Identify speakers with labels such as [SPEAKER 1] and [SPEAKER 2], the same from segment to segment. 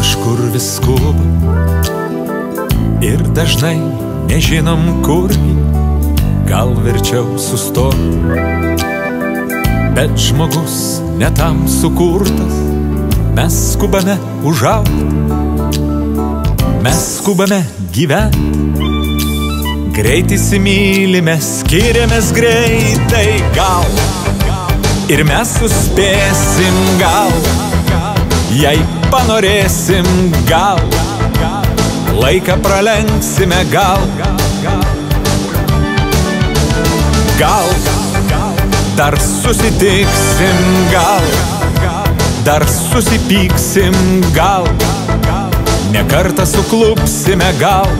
[SPEAKER 1] kažkur vis skuba ir dažnai nežinom kurgi, gal verčiau sustot. Bet žmogus netam sukurtas, mes skubame užaugt, mes skubame gyvent. Greit įsimylime, skiriamės greitai, gal ir mes suspėsim, gal jei panorėsim, gal laiką pralenksime, gal dar susitiksim, gal dar susipyksim, gal ne kartą suklupsime, gal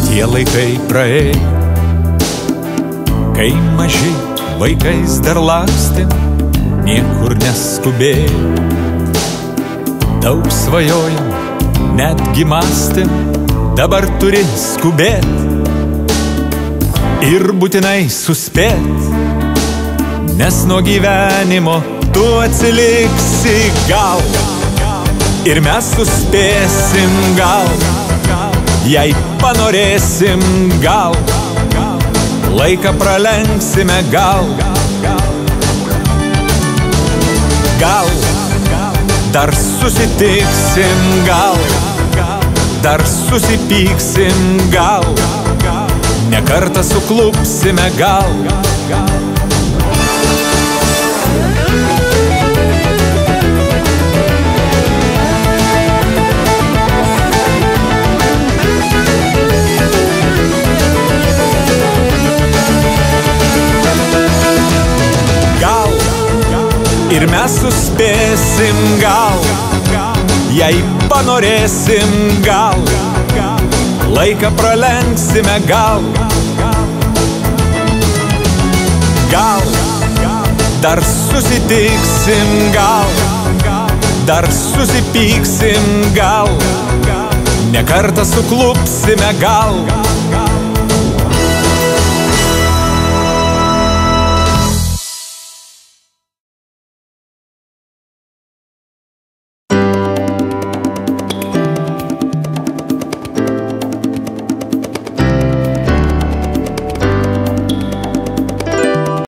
[SPEAKER 1] tie laikai praėjo, kai maži vaikais dar lakstėm, niekur neskubėjom, daug svajojom, netgi mąstėm, dabar turi skubėt ir būtinai suspėt, nes nuo gyvenimo tu atsiliksi, gal ir mes suspėsim, gal jei panorėsim, gal laiką pralenksime, gal dar susitiksim, gal dar susipyksim, gal ne kartą suklupsime, gal ir mes suspėsim, gal jei panorėsim, gal laiką pralenksime, gal dar susitiksim, gal dar susipyksim, gal ne kartą suklupsime, gal